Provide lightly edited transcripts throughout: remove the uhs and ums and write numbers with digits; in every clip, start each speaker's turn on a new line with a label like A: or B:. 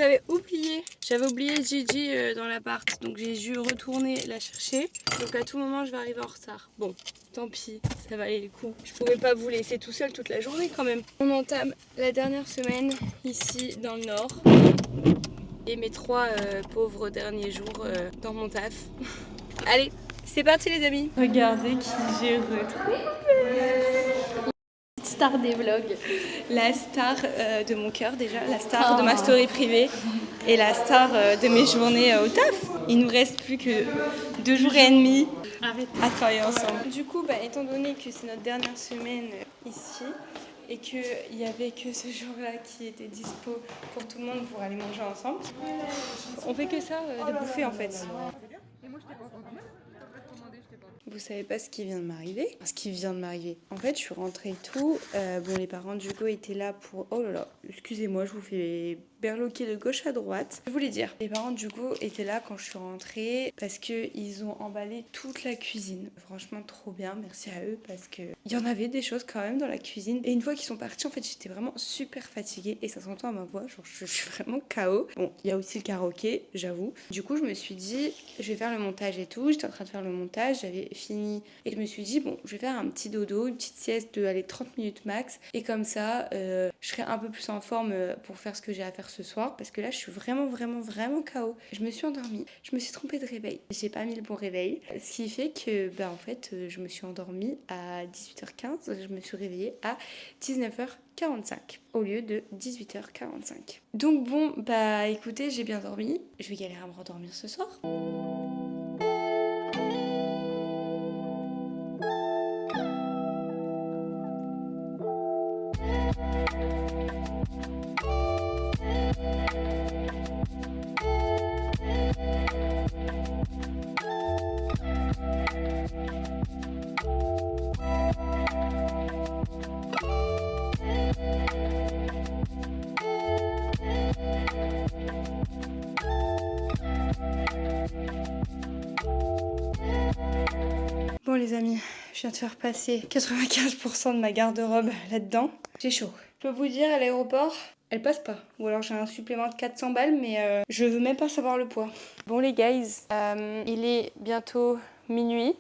A: vous avez oublié. J'avais oublié Gigi dans l'appart, donc j'ai dû retourner la chercher. Donc à tout moment, je vais arriver en retard. Bon, tant pis, ça valait le coup. Je pouvais pas vous laisser tout seul toute la journée quand même. On entame la dernière semaine ici dans le nord. Et mes 3 pauvres derniers jours dans mon taf. Allez, c'est parti les amis. Regardez qui j'ai retrouvé. Star des vlogs, la star de mon cœur déjà, la star de ma story privée et la star de mes journées au taf. Il nous reste plus que 2 jours et demi à travailler ensemble. Du coup, étant donné que c'est notre dernière semaine ici et qu'il n'y avait que ce jour-là qui était dispo pour tout le monde pour aller manger ensemble, on fait que ça, de bouffer en fait. Vous savez pas ce qui vient de m'arriver? Ce qui vient de m'arriver. En fait, je suis rentrée et tout. Bon, les parents d'Hugo étaient là pour... Oh là là, excusez-moi, je vous fais berloquer de gauche à droite. Je voulais dire, les parents d'Hugo étaient là quand je suis rentrée parce qu'ils ont emballé toute la cuisine. Franchement, trop bien. Merci à eux parce que il y en avait des choses quand même dans la cuisine. Et une fois qu'ils sont partis, en fait, j'étais vraiment super fatiguée et ça s'entend à ma voix. Genre, je suis vraiment KO. Bon, il y a aussi le karaoké, j'avoue. Du coup, je me suis dit, je vais faire le montage et tout. J'étais en train de faire le montage, j'avais fini et je me suis dit, bon, je vais faire un petit dodo, une petite sieste de 30 minutes max. Et comme ça, je serai un peu plus en forme pour faire ce que j'ai à faire ce soir parce que là je suis vraiment KO. Je me suis endormie, je me suis trompée de réveil, j'ai pas mis le bon réveil, ce qui fait que en fait je me suis endormie à 18h15, je me suis réveillée à 19h45 au lieu de 18h45. Donc bon, écoutez, j'ai bien dormi, je vais galérer à me rendormir ce soir. Bon les amis, je viens de faire passer 95% de ma garde-robe là-dedans. J'ai chaud. Je peux vous dire, à l'aéroport, elle passe pas. Ou alors j'ai un supplément de 400 balles, mais je veux même pas savoir le poids. Bon les guys, il est bientôt minuit.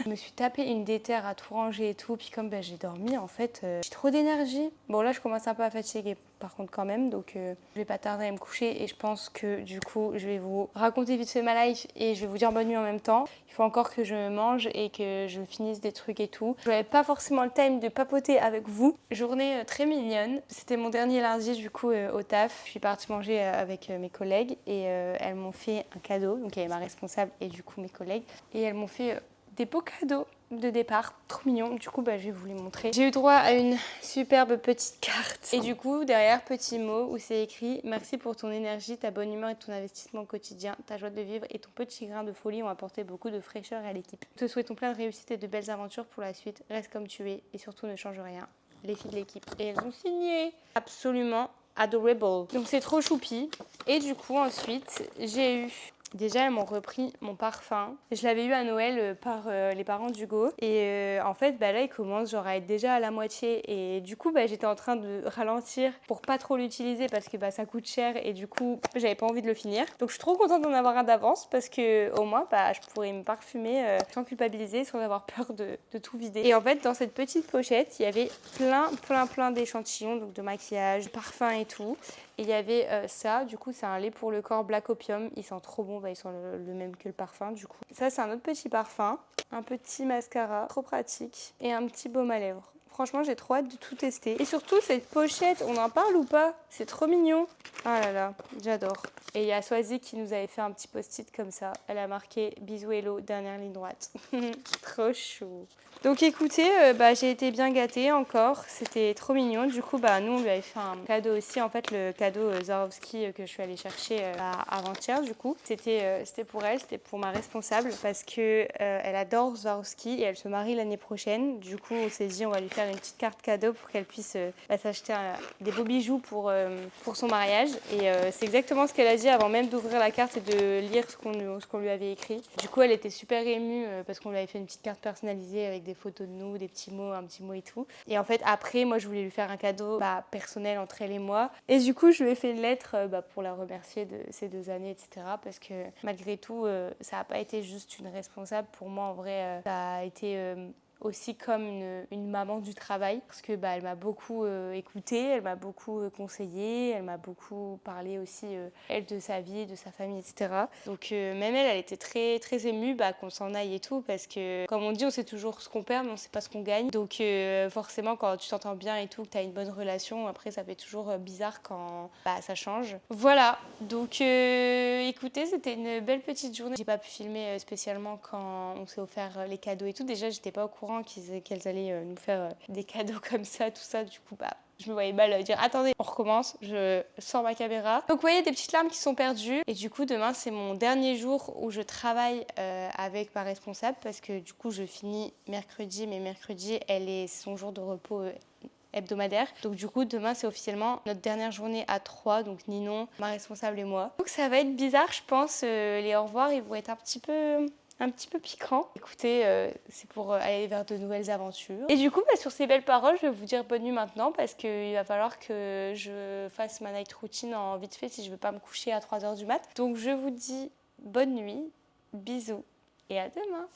A: Je me suis tapé une déterre à tout ranger et tout. Puis comme j'ai dormi, en fait, j'ai trop d'énergie. Bon là, je commence un peu à fatiguer par contre quand même. Donc je vais pas tarder à me coucher. Et je pense que du coup, je vais vous raconter vite fait ma life. Et je vais vous dire bonne nuit en même temps. Il faut encore que je mange et que je finisse des trucs et tout. Je n'avais pas forcément le time de papoter avec vous. Journée très mignonne. C'était mon dernier lundi du coup au taf. Je suis partie manger avec mes collègues. Et elles m'ont fait un cadeau. Donc il y avait ma responsable et du coup mes collègues. Et elles m'ont fait... des beaux cadeaux de départ, trop mignons. Du coup, je vais vous les montrer. J'ai eu droit à une superbe petite carte. Et du coup, derrière, petit mot où c'est écrit « Merci pour ton énergie, ta bonne humeur et ton investissement quotidien. Ta joie de vivre et ton petit grain de folie ont apporté beaucoup de fraîcheur à l'équipe. Nous te souhaitons plein de réussite et de belles aventures pour la suite. Reste comme tu es et surtout ne change rien. Les filles de l'équipe. » Et elles ont signé. Absolument adorable. Donc c'est trop choupi. Et du coup, ensuite, j'ai eu... Déjà, elles m'ont repris mon parfum. Je l'avais eu à Noël par les parents d'Hugo. Et en fait, là, il commence genre à être déjà à la moitié. Et du coup, j'étais en train de ralentir pour pas trop l'utiliser parce que ça coûte cher. Et du coup, j'avais pas envie de le finir. Donc, je suis trop contente d'en avoir un d'avance parce que au moins, je pourrais me parfumer sans culpabiliser, sans avoir peur de tout vider. Et en fait, dans cette petite pochette, il y avait plein d'échantillons, donc de maquillage, de parfum et tout. Et il y avait ça, du coup c'est un lait pour le corps Black Opium, il sent trop bon, il sent le même que le parfum du coup. Ça c'est un autre petit parfum, un petit mascara, trop pratique, et un petit baume à lèvres. Franchement j'ai trop hâte de tout tester. Et surtout cette pochette, on en parle ou pas? C'est trop mignon. Ah là là, j'adore. Et il y a Swazik qui nous avait fait un petit post-it comme ça. Elle a marqué « Bisous hello, dernière ligne droite ». Trop chou. Donc écoutez, j'ai été bien gâtée encore, c'était trop mignon. Du coup, nous, on lui avait fait un cadeau aussi, en fait, le cadeau Swarovski que je suis allée chercher avant-hier, du coup. C'était pour elle, c'était pour ma responsable, parce que elle adore Swarovski et elle se marie l'année prochaine. Du coup, on s'est dit, on va lui faire une petite carte cadeau pour qu'elle puisse s'acheter des beaux bijoux pour son mariage. Et c'est exactement ce qu'elle a dit avant même d'ouvrir la carte et de lire ce qu'on lui avait écrit. Du coup, elle était super émue parce qu'on lui avait fait une petite carte personnalisée avec des photos de nous, des petits mots, un petit mot et tout. Et en fait, après, moi, je voulais lui faire un cadeau personnel entre elle et moi. Et du coup, je lui ai fait une lettre pour la remercier de ces 2 années, etc. Parce que malgré tout, ça n'a pas été juste une responsable. Pour moi, en vrai, ça a été aussi comme une maman du travail parce que elle m'a beaucoup écoutée, elle m'a beaucoup conseillée, elle m'a beaucoup parlé aussi elle de sa vie, de sa famille, etc. Donc même elle était très très émue qu'on s'en aille et tout parce que comme on dit, on sait toujours ce qu'on perd mais on sait pas ce qu'on gagne. Donc forcément quand tu t'entends bien et tout, que tu as une bonne relation, après ça fait toujours bizarre quand ça change. Voilà, donc écoutez, c'était une belle petite journée. J'ai pas pu filmer spécialement quand on s'est offert les cadeaux et tout. Déjà j'étais pas au courant qu'elles allaient nous faire des cadeaux comme ça, tout ça. Du coup, je me voyais mal dire attendez, on recommence, je sors ma caméra. Donc vous voyez des petites larmes qui sont perdues. Et du coup, demain, c'est mon dernier jour où je travaille avec ma responsable parce que du coup, je finis mercredi, mais mercredi, c'est son jour de repos hebdomadaire. Donc du coup, demain, c'est officiellement notre dernière journée à 3, donc Ninon, ma responsable et moi. Donc ça va être bizarre, je pense. Les au revoir, ils vont être un petit peu piquant. Écoutez, c'est pour aller vers de nouvelles aventures. Et du coup, sur ces belles paroles, je vais vous dire bonne nuit maintenant parce qu'il va falloir que je fasse ma night routine en vite fait si je veux pas me coucher à 3h du mat. Donc je vous dis bonne nuit, bisous et à demain.